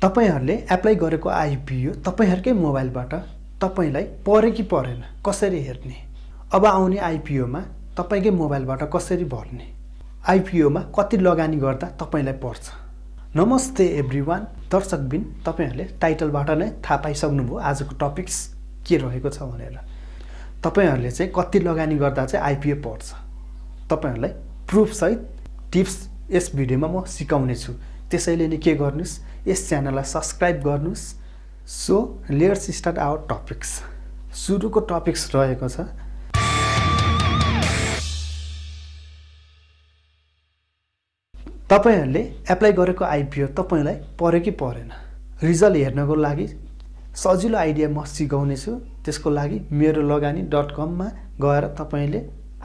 तपाईहरुले एप्लाई गरेको आईपीओ तपाईहरुकै मोबाइलबाट तपाईलाई पर्यो कि परेन कसरी हेर्ने अब आउने आईपीओ मा तपाईकै मोबाइलबाट कसरी भर्ने आईपीओ मा कति लगानी गर्दा तपाईलाई पर्छ नमस्ते एभ्रीवन दर्शकबिन तपाईहरुले टाइटलबाट नै थाहा पाइसक्नुभयो आजको टपिक्स के रहेको छ भनेर तपाईहरुले चाहिँ कति लगानी गर्दा चाहिँ आईपीओ पर्छ तपाईहरुलाई प्रुफ सहित टिप्स यस भिडियोमा म सिकाउने छु त्यसैले नि के गर्नुस् यस च्यानललाई सब्स्क्राइब गर्नुस् so let's start our topics सुरुको टपिक्स रहेको छ तपाईहरुले एप्लाई गरेको आईपीओ तपाईलाई पर्यो कि परेन रिजल्ट हेर्नको लागि सजिलो आइडिया म सिकाउने छु त्यसको लागि मेरो लगानी.com मा गएर तपाईले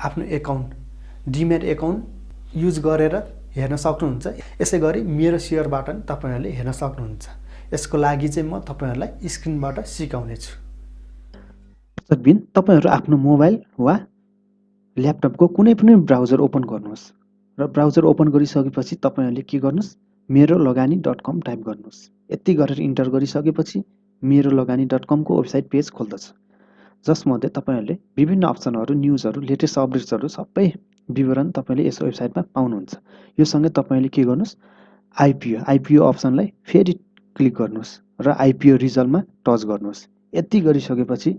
आफ्नो अकाउन्ट डिमेट अकाउन्ट युज गरेर हेर्न सक्नुहुन्छ यसैगरी मेरो शेयरबाट पनि तपाईहरुले हेर्न सक्नुहुन्छ यसको लागि चाहिँ म तपाईहरुलाई स्क्रिनबाट सिकाउने छु दर्शकबिन तपाईहरु आफ्नो मोबाइल वा ल्यापटपको कुनै पनि ब्राउजर ओपन गर्नुहोस् र ब्राउजर ओपन गरिसकेपछि तपाईहरुले के गर्नुस् मेरो लगानी.com टाइप गर्नुस् यति गरेर इन्टर गरिसकेपछि मेरो लगानी.com को वेबसाइट पेज खोल्दछ जसमध्ये तपाईहरुले विभिन्न अप्सनहरु न्यूजहरु लेटेस्ट अपडेट्सहरु सबै विवरण तपाईले यस वेबसाइटमा पाउनुहुन्छ यो सँगै तपाईले के गर्नुस् आईपीओ अप्सनलाई फेरि क्लिक गर्नुस् र आईपीओ रिजल्टमा टच गर्नुस् यति गरिसकेपछि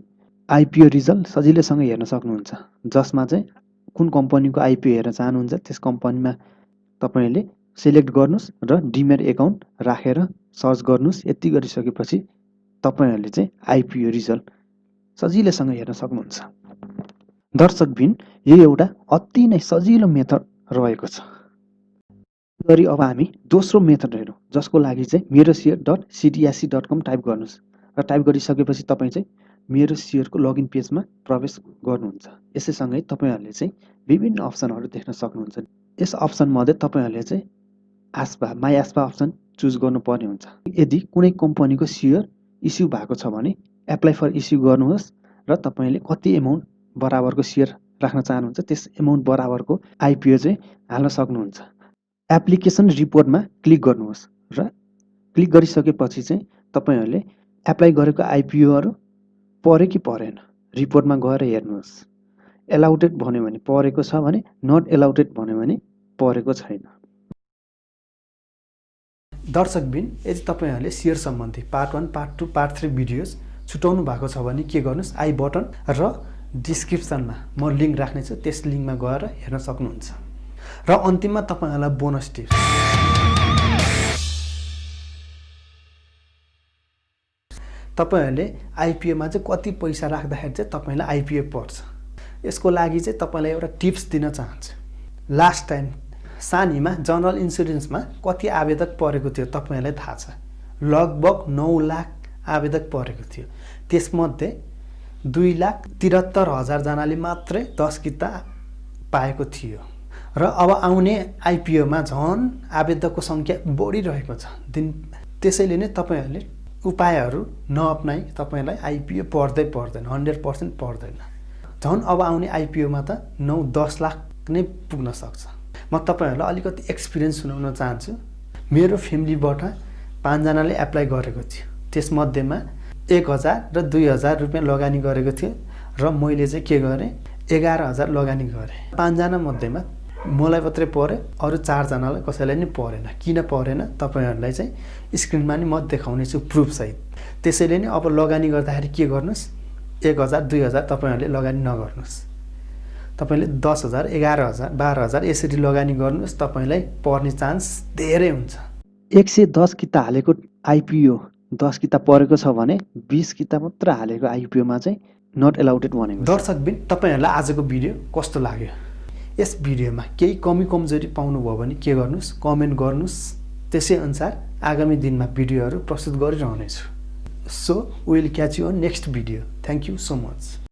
आईपीओ रिजल्ट सजिलैसँग हेर्न सक्नुहुन्छ जसमा चाहिँ कुन कम्पनीको आईपीओ हेर्न चाहनुहुन्छ त्यस कम्पनीमा तपाईले सिलेक्ट गर्नुस् र डिमेट अकाउन्ट राखेर सर्च गर्नुस् यति गरिसकेपछि तपाईहरुले चाहिँ आईपीओ रिजल्ट सजिलैसँग हेर्न सक्नुहुन्छ दर्शकबिन यो एउटा अति नै सजिलो मेथड रहेको छ गरी अब हामी दोस्रो मेथड हेरौं जसको लागि चाहिँ मेरो share.cdsc.com टाइप गर्नुस् र टाइप गरिसकेपछि तपाई चाहिँ मेरो शेयरको लगइन पेजमा प्रवेश गर्नुहुन्छ यसैसँगै तपाईहरुले चाहिँ विभिन्न अप्सनहरु देख्न सक्नुहुन्छ यस अप्सन मध्ये तपाईहरुले चाहिँ माई आस्पा अप्सन चुज गर्नुपर्ने हुन्छ यदि कुनै कम्पनीको शेयर इस्यु भएको छ भने एप्लाई फर इस्यु गर्नुहोस् र तपाईले कति अमाउन्ट बराबरको शेयर राख्न चाहनुहुन्छ त्यस अमाउन्ट बराबरको आईपीओ चाहिँ हाल्न सक्नुहुन्छ एप्लिकेसन रिपोर्टमा क्लिक गर्नुहोस् र क्लिक गरिसकेपछि चाहिँ तपाईहरुले एप्लाई गरेको आईपीओहरु पर्यो कि परेन रिपोर्टमा गएर हेर्नुहोस् एलाउडेड भन्यो भने परेको छ भने नट एलाउडेड भन्यो भने परेको छैन दर्शकबिन यदि तपाईहरुले शेयर सम्बन्धी पार्ट 1 पार्ट 2 पार्ट 3 भिडियोज छुटाउनु भएको छ भने के गर्नुस् आई बटन र डिस्क्रिप्सनमा म लिंक राख्ने छु त्यस लिंकमा गएर हेर्न सक्नुहुन्छ र अन्तिममा तपाईहरुलाई बोनस टिप्स तपाईहरुले आईपीओ मा चाहिँ कति पैसा राख्दाखेरि चाहिँ तपाईलाई आईपीओ पर्छ यसको लागि चाहिँ तपाईलाई एउटा टिप्स दिन चाहन्छु लास्ट टाइम सानीमा जनरल इन्स्योरेन्समा कति आवेदक परेको थियो तपाईहरुलाई थाहा छ लगभग 9 लाख आवेदक परेको थियो त्यसमध्ये 2,73,000 जनाले मात्रै 10 किता पाएको थियो र अब आउने आईपीओ मा झन् आवेदकको संख्या बढिरहेको छ त्यसैले नै तपाईहरुले उपायहरु नअपनाई तपाईलाई आईपीओ पर्दैन 100% पर्दैन झन् अब आउने आईपीओ मा त 9-10 लाख नै पुग्न सक्छ म तपाईहरुलाई अलिकति एक्सपिरियन्स सुनाउन चाहन्छु मेरो फ्यामिलीबाट 5 जनाले एप्लाई गरेको थियो त्यसमध्येमा 1000 र 2000 रुपैयाँ लगानी गरेको थियो र मैले चाहिँ के गरे 11000 लगानी गरे 5 जना मध्येमा मलाई मात्रै पर्यो अरु 4 जनालाई कसैलाई नि परेन किन परेन तपाईहरुलाई चाहिँ स्क्रिनमा नि म देखाउने छु प्रुफ सहित त्यसैले नि अब लगानी गर्दाखेरि के गर्नुस् 1000 2000 तपाईहरुले लगानी नगर्नुस् तपाईले 10000 11000 12000 यसरी लगानी गर्नुस् तपाईलाई पर्ने चान्स धेरै हुन्छ 110 किता हालेको आईपीओ 10 किता परेको छ भने 20 किता मात्र हालेको आईपीओ मा चाहिँ नट एलाउडेड भनेको दर्शकबिन तपाईहरुलाई आजको भिडियो कस्तो लाग्यो यस भिडियोमा केही कमी कमजोरी पाउनु भयो भने के गर्नुस् कमेन्ट गर्नुस् त्यसै अनुसार आगामी दिनमा भिडियोहरु प्रस्तुत गरिरहने छु so we will catch you on next video thank you so much